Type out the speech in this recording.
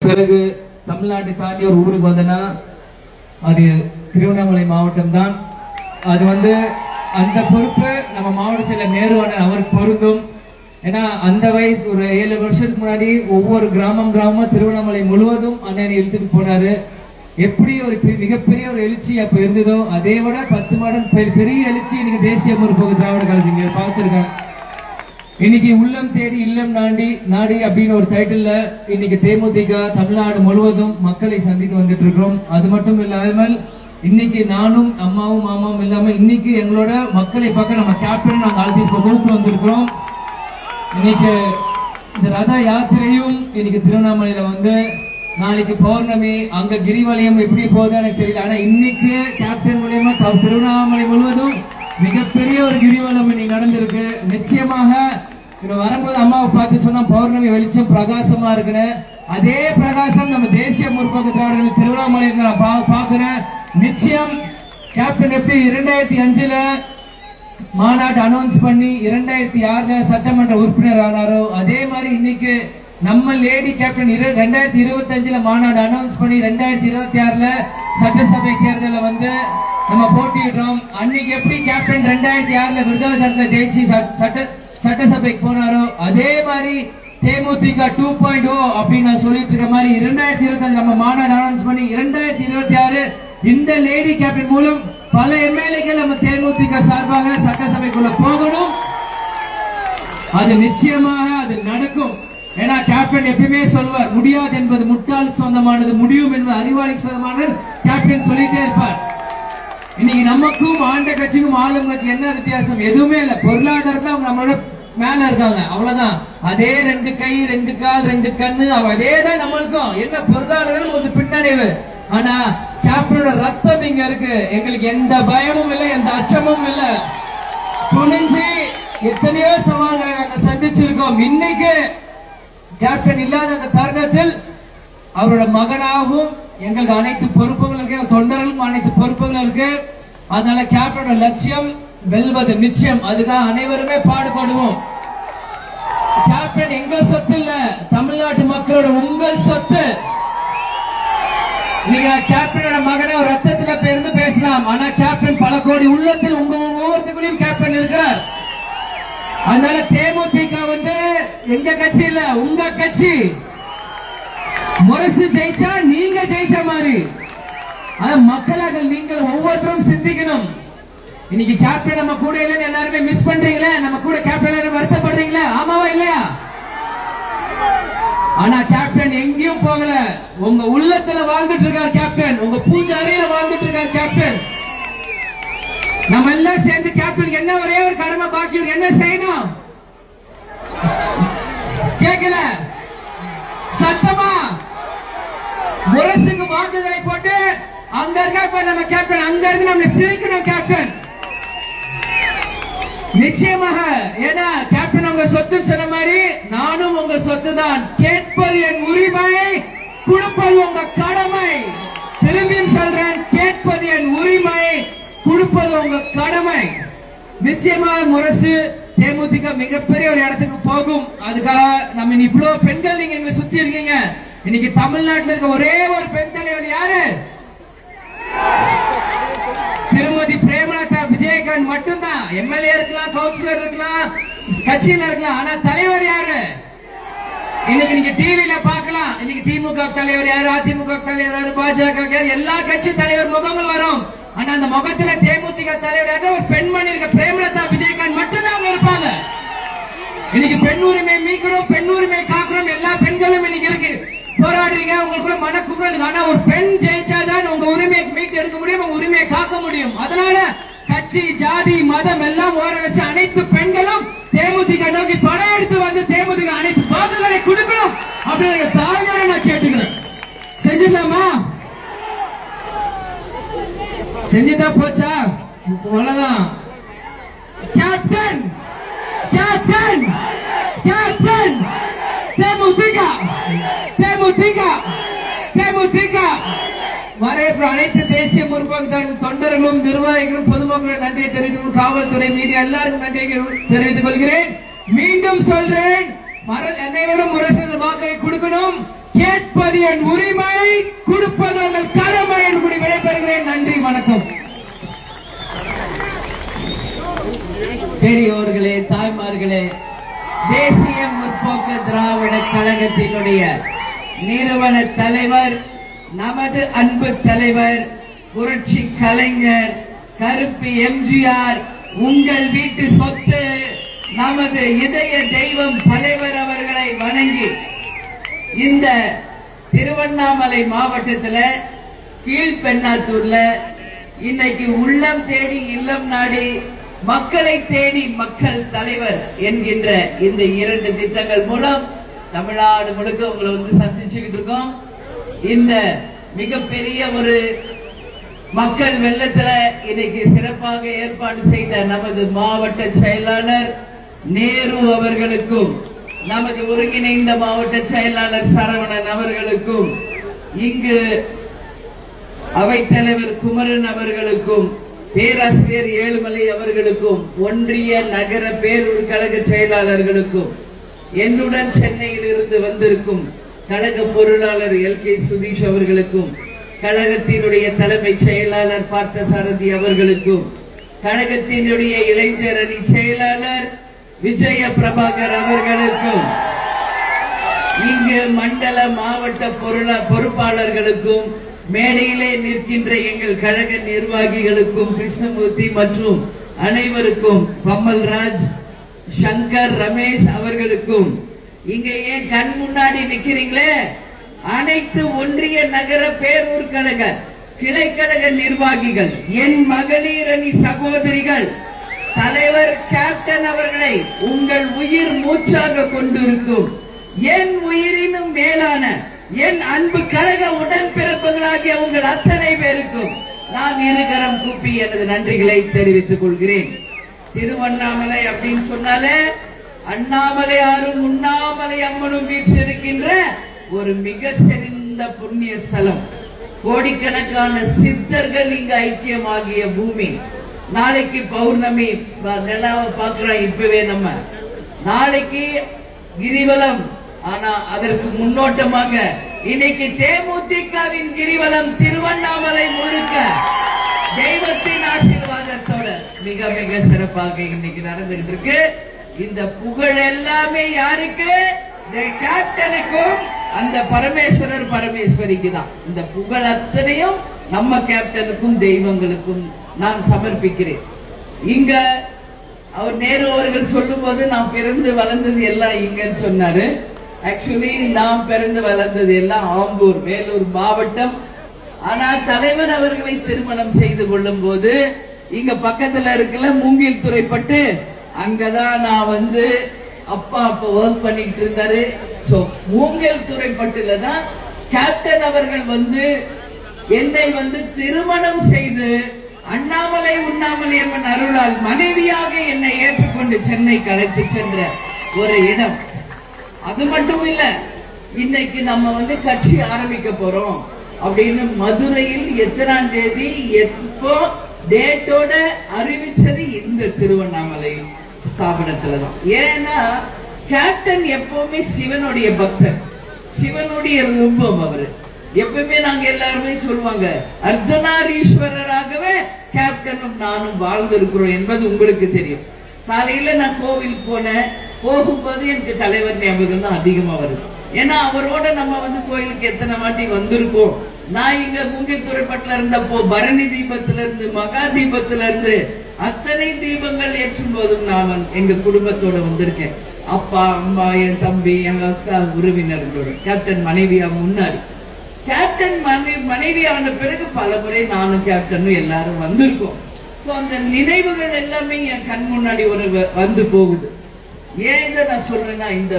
பிறகு தமிழ்நாட்டை தாண்டி ஒரு ஊருக்கு வந்தனா அது திருவண்ணாமலை மாவட்டம் தான். அது அந்த பொறுப்பு நம்ம மாவட்ட செயலர் நேருவான அவருக்கு பொருந்தும். ஏன்னா அந்த வயசு ஒரு 7 வருஷத்துக்கு முன்னாடி ஒவ்வொரு கிராமமா திருவண்ணாமலை முழுவதும் அண்ணனை இழுத்துட்டு போனாரு. எப்படி ஒரு மிகப்பெரிய ஒரு எழுச்சி அப்ப இருந்ததோ அதே விட 10 மடங்கு பெரிய எழுச்சி இன்னைக்கு தேசிய முற்போக்கு திராவிட கழகம் இங்க பார்த்திருக்காங்க. இன்னைக்கு உள்ளம் தேடி இல்லம் நாடி அப்படின்னு ஒரு டைட்டில்ல இன்னைக்கு தேமுதிக தமிழ்நாடு முழுவதும் மக்களை சந்திக்க வந்துட்டு இருக்கிறோம். அது மட்டும் இல்லாமல் இன்னைக்கு நானும் அம்மாவும் மாமாவும் இல்லாம இன்னைக்கு எங்களோட மக்களை பார்க்க நம்ம கேப்டன் நாங்கள் அழைத்து வகுப்புல வந்திருக்கிறோம். இன்னைக்கு இந்த ரத யாத்திரையும் இன்னைக்கு திருவண்ணாமலையில நாளைக்கு பௌர்ணமி, அங்க கிரிவலயம் எப்படி போகுது எனக்கு தெரியல. ஆனா இன்னைக்கு கேப்டன் மூலியமா திருவண்ணாமலை முழுவதும் மிகப்பெரிய ஒரு கிரிவலம் இன்னைக்கு நடந்திருக்கு. நிச்சயமாக வரும்போது அம்மாவை பார்த்து சொன்னா பௌர்ணமி வெளிச்சம் பிரகாசமா இருக்குன்னு, அதே பிரகாசம் நம்ம தேசிய முற்போக்கு திராவிடர்கள் திருவண்ணாமலைக்கு நான் பாக்குறேன். நிச்சயம் கேப்டன் எப்படி 2005ல மாநாடு அனௌன்ஸ் பண்ணி 2006ல சட்டமன்ற உறுப்பினர் ஆனாரோ அதே மாதிரி இன்னைக்கு நம்ம லேடி கேப்டன் 2025ல மாநாடு அனௌன்ஸ் பண்ணி 2026ல சட்டசபை தேர்தலில் நம்ம போட்டியிடுறோம். அன்னைக்கு எப்படி கேப்டன் 2006ல விருதாச்சலத்துல ஜெயிச்சு சட்டசபைக்கு போனாரோ அதே மாதிரி தேமுதிக 2.0 அப்படின்னு நான் சொல்லிட்டு இருக்க மாதிரி 2025 நம்ம மாநாடு அனௌன்ஸ் பண்ணி 2026 இந்த லேடி கேப்டன் மூலம் பல எம்எல்ஏக்கள் நம்ம தேமுதிக சார்பாக சட்டசபைக்குள்ள போகணும். அது நிச்சயமாக அது நடக்கும். ஏன்னா கேப்டன் எப்பயுமே சொல்வார், முடியாது என்பது முட்டாளுக்கு சொந்தமானது, முடியும் என்பது அறிவாளிக்கு சொந்தமானது கேப்டன் சொல்லிட்டே இருப்பார். இன்னைக்கு நமக்கும் ஆண்ட கட்சிக்கும் ஆளும் கட்சி என்ன வித்தியாசம்? எதுவுமே இல்ல. பொருளாதாரத்துல அவங்க நம்மளோட மேல இருக்காங்க, அவ்வளவுதான். அதே 2 கை 2 கால் 2 கண்ணு அதே தான் நம்மளுக்கும். என்ன பொருளாதாரம் ஒரு பின்னடைவு. ஆனா கேப்டனோட ரத்தம் இங்க இருக்கு. எங்களுக்கு எந்த பயமும் இல்லை, எந்த அச்சமும் இல்லை. துணிஞ்சு எத்தனையோ சவால்களை நாங்க சந்திச்சிருக்கோம். இன்னைக்கு கேப்டன் இல்லாத அந்த தருணத்தில் அவரோட மகனாகவும் எங்களுக்கு அனைத்து பொறுப்புகளும் இருக்கு, தொண்டர்களுக்கும் அனைத்து பொறுப்புகளும் இருக்கு. அதனால கேப்டனோட லட்சியம் வெல்வது நிச்சயம். அதுதான் அனைவருமே பாடுபடுவோம். கேப்டன் எங்க சொத்து இல்ல, தமிழ்நாட்டு மக்களோட உங்கள் சொத்து. நீங்க கேப்டனோட மகனை ஒரு ரத்தத்துல பேருந்து பேசலாம், ஆனா கேப்டன் பல கோடி உள்ளத்தில் உங்க ஒவ்வொருத்தருக்கும் கேப்டன் இருக்கிறார். அதனால தேமுதிக எங்க கட்சி இல்ல, உங்க கட்சி. முரசு ஜெயிச்சா நீங்க ஜெயிச்ச மாதிரி. மக்களாக நீங்கள் ஒவ்வொருத்தரும் சிந்திக்கணும். இன்னைக்கு கேப்டன் நம்ம கூட இல்லைன்னு எல்லாருமே மிஸ் பண்றீங்களே, நம்ம கூட கேப்டன் எல்லாரும் வருத்தப்படுறீங்களா? ஆமாவா இல்லையா? ஆனா கேப்டன் எங்கேயும் போகல, உங்க உள்ளத்துல வாழ்ந்துட்டு இருக்கார் கேப்டன், உங்க பூஜை அறையில வாழ்ந்துட்டு இருக்கார் கேப்டன். நம்ம எல்லாம் சேர்ந்து கேப்டன் என்ன ஒரே ஒரு கடமை பாக்கி இருக்கு, என்ன செய்யணும்? கேட்கல சத்தமா முரசுக்கு வாக்குகளை போட்டு அங்க இருக்க நம்ம கேப்டன் அங்க இருந்து நம்ம சிரிக்கணும் கேப்டன். நிச்சயமாக. ஏன்னா கேப்டன் உங்க சொத்து சொன்ன மாதிரி நானும் உங்க சொத்து தான். கேட்பது என் உரிமை, கொடுப்பது உங்க கடமை. திரும்பியும் சொல்றேன், கேட்பது என் உரிமை, கொடுப்பது உங்க கடமை. நிச்சயமாக முரசு தேமுதிக மிகப்பெரிய ஒரு இடத்துக்கு போகும். அதுக்காக நம்ம இவ்வளவு பெண்கள் நீங்க எங்களை சுத்தி இருக்கீங்க. இன்னைக்கு தமிழ்நாட்டில் இருக்க ஒரே ஒரு பெண் தலைவர் யாரு? திருமதி பிரேமலதா விஜயகாந்த் மட்டும்தான். எம்எல்ஏ இருக்கலாம், கவுன்சிலர் இருக்கலாம், கட்சியில இருக்கலாம், ஆனா தலைவர் யாரு? இன்னைக்கு நீங்க டிவில பார்க்கலாம். இன்னைக்கு திமுக தலைவர் யாரு, அதிமுக தலைவர் யாரு, பாஜக யாரு, எல்லா கட்சி தலைவர் முகங்கள் வரும். ஆனா அந்த முகத்துல தேமுதிக தலைவர் யாரு? ஒரு பெண்மணி இருக்க பிரேமலதா விஜயகாந்த் மட்டும்தான் இருப்பாங்க. இன்னைக்கு பெண் உரிமை மீட்கணும், பெண் உரிமை காக்கணும், எல்லா பெண்களும் இன்னைக்கு இருக்கு, போராடுறீங்க, உங்களுக்கு மன கும்பிடுங்க. ஆனா ஒரு பெண் ஜெயிச்சாதான் உங்க உரிமையை மீட்டு எடுக்க முடியும், உங்க உரிமையை காக்க முடியும். அதனால கட்சி ஜாதி மதம் எல்லாம் ஓர வச்சு அனைத்து பெண்களும் தேமுதிக நோக்கி படம் எடுத்து தேமுதிக அனைத்து வாக்குகளை கொடுக்கணும் அப்படின்னு தாழ்மையான நான் கேட்டுக்கிறேன். செஞ்சிடலாமா? செஞ்சுதான் போச்சா? அவ்வளவுதான். கேப்டன் கேப்டன் கேப்டன் தேமுதிக தேமுதிக தேமுதிக வரவேற்பு அனைத்து தேசிய முற்போக்கு தொண்டர்களும் நிர்வாகிகளும் பொதுமக்களும் நன்றியை தெரிவித்துக், காவல்துறை மீடியா எல்லாருக்கும் நன்றியை தெரிவித்துக் கொள்கிறேன். மீண்டும் சொல்றேன், அனைவரும் முரசு வாக்கை கொடுக்கணும். கேட்பது என் உரிமை, கொடுப்பது உங்கள் கடமை என்று கூறி விடைபெறுகிறேன். நன்றி, வணக்கம். பெரியோர்களே, தாய்மார்களே, தேசிய முற்போக்கு திராவிட கழகத்தினுடைய நிறுவன தலைவர், நமது அன்பு தலைவர், புரட்சி கலைஞர் கருப்பு எம்ஜிஆர், உங்கள் வீட்டு சொத்து, நமது இதய தெய்வம் தலைவர் அவர்களை வணங்கி இந்த திருவண்ணாமலை மாவட்டத்தில் கீழ்பெண்ணாத்தூர்ல இன்னைக்கு உள்ளம் தேடி இல்லம் நாடி மக்களை தேடி மக்கள் தலைவர் என்கின்ற இந்த 2 திட்டங்கள் மூலம் தமிழ்நாடு முழுக்க உங்களை சந்திச்சுக்கிட்டு இருக்கோம். இந்த மிகப்பெரிய ஒரு மக்கள் வெள்ளத்துல இன்னைக்கு சிறப்பாக ஏற்பாடு செய்த நமது மாவட்ட செயலாளர் நேரு அவர்களுக்கும், நமது ஒருங்கிணைந்த மாவட்ட செயலாளர் சரவணன் அவர்களுக்கும், இங்கு அவைத்தலைவர் குமரன் அவர்களுக்கும், பேராசிரியர் ஏழுமலை அவர்களுக்கும், ஒன்றிய நகர பேரூர் கழக செயலாளர்களுக்கும், என்னுடன் சென்னையில் இருந்து வந்திருக்கும் கழக பொருளாளர் LK சுதீஷ் அவர்களுக்கும், கழகத்தினுடைய தலைமை செயலாளர் பார்த்தசாரதி அவர்களுக்கும், கழகத்தினுடைய இளைஞர் அணி செயலாளர் விஜய பிரபாகர் அவர்களுக்கும், இங்கு மண்டல மாவட்ட பொறுப்பாளர்களுக்கும், மேடையிலே நிற்கின்ற எங்கள் கழக நிர்வாகிகளுக்கும், கிருஷ்ணமூர்த்தி மற்றும் அனைவருக்கும், பம்மல்ராஜ், சங்கர், ரமேஷ் அவர்களுக்கும், இங்க ஏன் கண் முன்னாடி நிக்கிறீங்களே அனைத்து ஒன்றிய நகர பேரூர் கழக கிளைக்கழக நிர்வாகிகள், என் மகளிர் அணி சகோதரிகள், தலைவர் கேப்டன் அவர்களை உங்கள் உயிர் மூச்சாக கொண்டிருக்கும் என் உயிரினும் மேலான என் அன்பு கழக உடன்பிறப்புகளாகிய உங்கள் அத்தனை பேருக்கும் நான் இருகரம் கூப்பி எனது நன்றிகளை தெரிவித்துக் கொள்கிறேன். திருவண்ணாமலை அப்படின்னு சொன்னாலே அண்ணாமலையாரும் உண்ணாமலை அம்மனும் வீற்றிருக்கின்ற ஒரு மிக சிறந்த புண்ணிய ஸ்தலம். கோடிக்கணக்கான சித்தர்கள் இங்கு ஐக்கியமாகிய பூமி. நாளைக்கு பௌர்ணமி, நிலாவை பார்க்கிறோம் இப்பவே நம்ம. நாளைக்கு கிரிவலம், ஆனா அதற்கு முன்னோட்டமாக இன்னைக்கு தேமுதிகவின் கிரிவலம் திருவண்ணாமலை முழுக்க தெய்வத்தின் ஆசீர்வாதத்தோட மிக மிக சிறப்பாக இன்னைக்கு நடந்துகிட்டு இருக்கு. இந்த புகழ் எல்லாமே யாருக்கு? கேப்டனுக்கும் அந்த பரமேஸ்வரர் பரமேஸ்வரிக்கு தான். இந்த புகழ் அத்தனையும் நம்ம கேப்டனுக்கும் தெய்வங்களுக்கும் நான் சமர்ப்பிக்கிறேன். இங்க அவர் நேரு அவர்கள் சொல்லும் போது நான் பிறந்து வளர்ந்தது எல்லாம் இங்கன்னு சொன்னாரு. ஆக்சுவலி நான் பிறந்து வளர்ந்தது எல்லாம் ஆம்பூர், வேலூர் மாவட்டம். ஆனா தலைவர் அவர்களை திருமணம் செய்து கொள்ளும் போது இங்க பக்கத்துல இருக்கல மூங்கில் துறைப்பட்டு, அங்கதான் நான் அப்பா அப்ப ஒர்க் பண்ணிட்டு இருந்தாரு. சோ மூங்கில் துறைப்பட்டுல தான் கேப்டன் அவர்கள் என்னை திருமணம் செய்து அண்ணாமலை உண்ணாமலை அம்மன் அருளால் மனைவியாக என்னை ஏற்றுக்கொண்டு சென்னை அழைத்து சென்ற ஒரு இடம். அது மட்டும் இல்ல, இன்னைக்கு நம்ம கட்சி ஆரம்பிக்க போறோம் அப்படின்னு மதுரையில் எத்தனாம் தேதி எப்போ டேட்டோட அறிவிச்சது இந்த திருவண்ணாமலை ஸ்தாபனத்துலதான். ஏன்னா கேப்டன் எப்பவுமே சிவனுடைய பக்தர், சிவனுடைய ரூபம் அவரு. எப்பவுமே நாங்க எல்லாருமே சொல்லுவாங்க, அர்த்தநாரீஸ்வரராகவே கேப்டனும் நானும் வாழ்ந்திருக்கிறோம் என்பது உங்களுக்கு தெரியும். காலையில நான் கோவில் போனேன், போகும்போது எனக்கு தலைவர் ஞாபகம் தான் அதிகமா வருது. ஏன்னா அவரோட நம்ம கோயிலுக்கு எத்தனை வாட்டி வந்திருக்கோம். நான் இங்க மூங்கில் துறைப்பட்டுல இருந்தப்போ பரணி தீபத்துல இருந்து மகா தீபத்துல இருந்து அத்தனை தீபங்கள் ஏற்றும் போதும் நான் எங்க குடும்பத்தோட வந்திருக்கேன். அப்பா, அம்மா, என் தம்பி, எங்க அக்கா, உறவினர்களோட. கேப்டன் மனைவியா முன்னாடி, கேப்டன் மனைவியான பிறகு பல முறை நானும் கேப்டனும் எல்லாரும் வந்திருக்கோம். அந்த நினைவுகள் எல்லாமே என் கண் முன்னாடி வந்து போகுது. ஏன் இதை நான் சொல்றேன்னா, இந்த